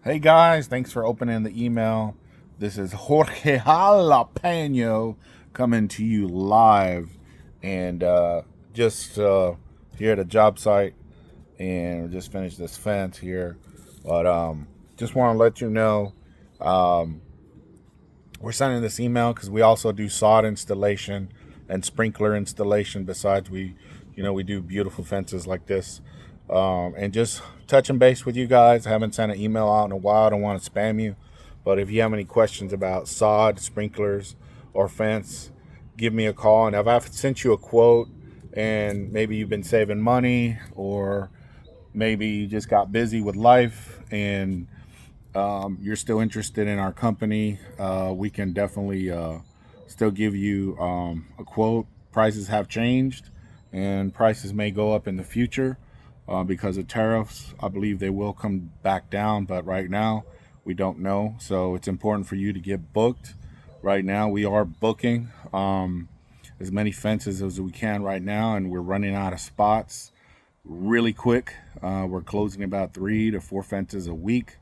Hey guys, thanks for opening the email. This is Jorge Jalapeño coming to you live and just here at a job site, and we just finished this fence here. But just want to let you know, um, we're sending this email because we also do sod installation and sprinkler installation. Besides, we do beautiful fences like this, and just touching base with you guys. I haven't sent an email out in a while. I don't want to spam you, but if you have any questions about sod, sprinklers, or fence, give me a call. And if I've sent you a quote, and maybe you've been saving money, or maybe you just got busy with life and you're still interested in our company, we can definitely still give you a quote. Prices have changed, and prices may go up in the future because of tariffs. I believe they will come back down, but right now we don't know. So it's important for you to get booked. Right now, we are booking as many fences as we can right now, and we're running out of spots really quick. We're closing about 3 to 4 fences a week,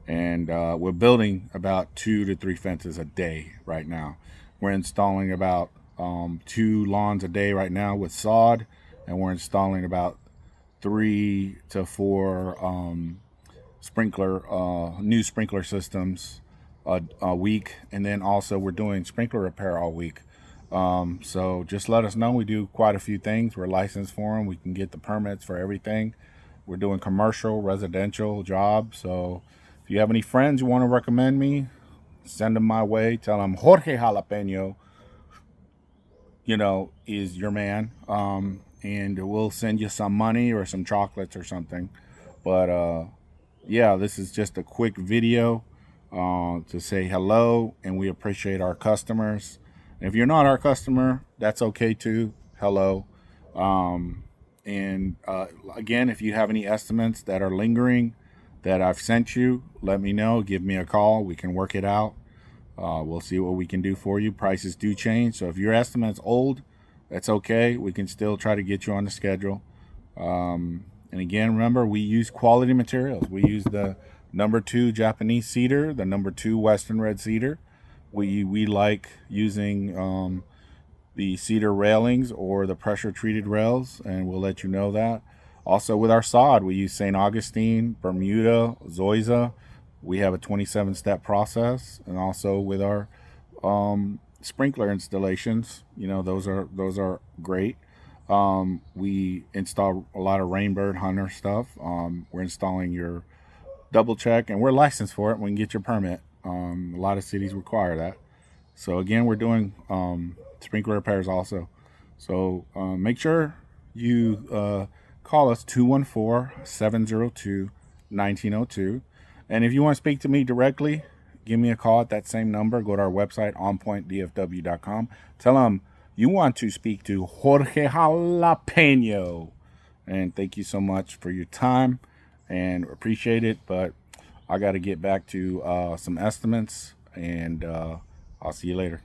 and we're building about 2 to 3 fences a day right now. We're installing about 2 lawns a day right now with sod, and we're installing about 3 to 4 new sprinkler systems a week, and then also we're doing sprinkler repair all week. So just let us know. We do quite a few things. We're licensed for them. We can get the permits for everything. We're doing commercial, residential jobs. So if you have any friends you want to recommend me, send them my way. Tell them Jorge Jalapeño, is your man. And we'll send you some money or some chocolates or something. But yeah, this is just a quick video to say hello, and we appreciate our customers. And if you're not our customer, that's okay too. Hello. And again, if you have any estimates that are lingering that I've sent you, let me know. Give me a call. We can work it out. We'll see what we can do for you. Prices do change. So if your estimate's old, that's okay. We can still try to get you on the schedule. And again, remember, we use quality materials. We use the #2 Japanese cedar, the #2 Western red cedar. We like using the cedar railings or the pressure treated rails, and we'll let you know that. Also, with our sod, we use St. Augustine, Bermuda, Zoysia. We have a 27-step process, and also with our sprinkler installations, those are great. We install a lot of Rainbird Hunter stuff. We're installing your double check, and we're licensed for it. We can get your permit. A lot of cities require that. So again, we're doing sprinkler repairs also. So make sure you call us 214-702-1902. And if you want to speak to me directly, give me a call at that same number. Go to our website, onpointdfw.com. Tell them you want to speak to Jorge Jalapeño. And thank you so much for your time, and appreciate it. But I got to get back to some estimates, and I'll see you later.